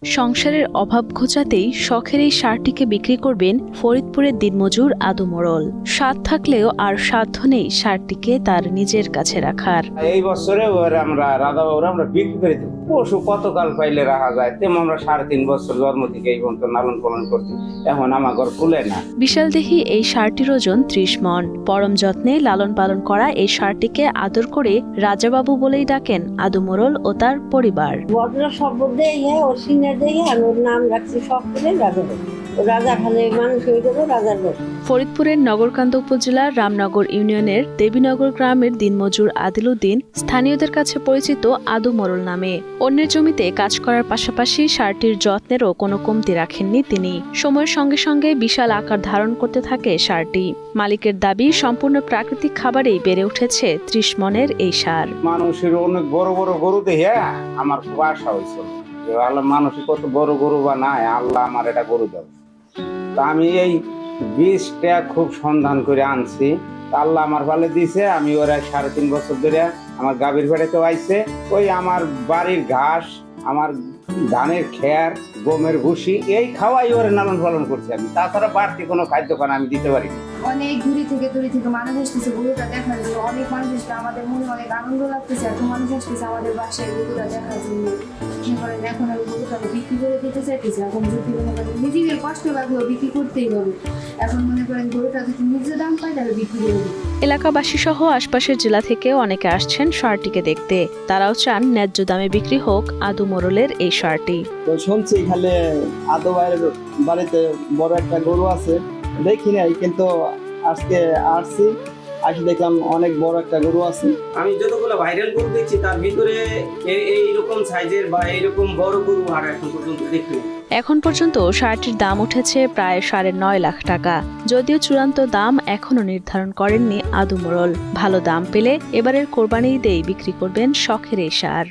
সংসারের অভাব ঘোচাতেই শখের এই ষাঁড়টিকে বিক্রি করবেন ফরিদপুরের দিনমজুর আদু মোড়ল। স্বাদ থাকলেও আর সাধ্য নেই ষাঁড়টিকে তার নিজের কাছে রাখার। এই বছরে আমরা রাধাবাবুরা আমরা বিক্রি করে দেবো। পশু কতকাল পাইলে রাখা যায়, তেমন আমরা 3.5 বছর জন্ম থেকে এই পর্যন্ত লালন পালন করছি, এখন আমার ঘর খুলে না। বিশালদেহী এই ষাঁড়টির ওজন 30 মণ। পরম যত্নে লালন পালন করা এই ষাঁড়টিকে আদর করে রাজাবাবু বলেই ডাকেন আদু মোড়ল ও তার পরিবার। ভদ্র শব্দ দিয়ে ওর সিনে দিয়ে আর ওর নাম রাখছি শখ করে রাজাবাবু। রাজা খালে মানুষ হয়ে গেল রাজার বাবু। ফরিদপুরের নগরকান্দা উপজেলার রামনগর ইউনিয়নের দেবীনগর গ্রামের দিনমজুর আদিল উদ্দিন স্থানীয়দের কাছে পরিচিত আদু মোড়ল নামে। অন্যের জমিতে কাজ করার পাশাপাশি ষাঁড়টির যত্নেরও কোনো কমতি রাখেননি তিনি। সময়ের সঙ্গে সঙ্গে বিশাল আকার ধারণ করতে থাকে ষাঁড়টি। মালিকের দাবি, সম্পূর্ণ প্রাকৃতিক খাবারেই বেড়ে উঠেছে 30 মণের এই ষাঁড়। মানুষের অনেক বড় বড় গরু দেখে আমার খুব আশা হয়েছিল যে আল্লাহ মানুষের কত বড় গরু বানায়, আল্লাহ আমার এটা গরু দেবে। তা আমি এই বীজটা খুব সন্ধান করে আনছি, আল্লাহ আমার ভালো দিয়েছে। আমি ওরা 3.5 বছর ধরে আমার গাভীর বেড়াতেও আইছে। ওই আমার বাড়ির ঘাস, আমার ধানের খের, গমের ভুসি, এই খাওয়াই ওরা লালন পালন করছি আমি। তাছাড়া বাড়তি কোনো খাদ্য খানা আমি দিতে পারি না। অনেক দূরে থেকে মানুষ আসতেছে গরুটা দেখার জন্য। অনেক মানুষ আসলে আমাদের মনে অনেক আনন্দ লাগতেছে। এত মানুষ আসতেছে আমাদের বাসায় গরুটা দেখার জন্য। এখন আমি গরুটা বিক্রি করে দিতে চাইতেছি। এখন যদি মনে করেন নিজেদের কষ্ট লাগলেও বিক্রি করতেই হবে। এখন মনে করেন গরুটা যদি নিজের দাম পায় তাহলে বিক্রি করে দিই। এলাকাবাসী সহ আশপাশের জেলা থেকেও অনেকে আসছেন ষাঁড়টিকে দেখতে। তারাও চান ন্যায্য দামে বিক্রি হোক আদু মোড়লের এই ষাঁড়টি। তো শুনছি এখানে আদু ভাইয়ের বাড়িতে বড় একটা গরু আছে, দেখি নাই, কিন্তু আজকে আসছি, আসি দেখলাম অনেক বড় একটা গরু আছে। আমি যতগুলো ভাইরাল গরু দেখছি তার ভিতরে এইরকম সাইজের বা এইরকম বড় গরু আর এখন পর্যন্ত দেখিনি। এখন পর্যন্ত ষাঁড়টির দাম উঠেছে প্রায় 9.5 লাখ টাকা। যদিও চূড়ান্ত দাম এখনো নির্ধারণ করেননি আদু মোড়ল। ভালো দাম পেলে এবারের কোরবানি ঈদেই বিক্রি করবেন শখের এই ষাঁড়।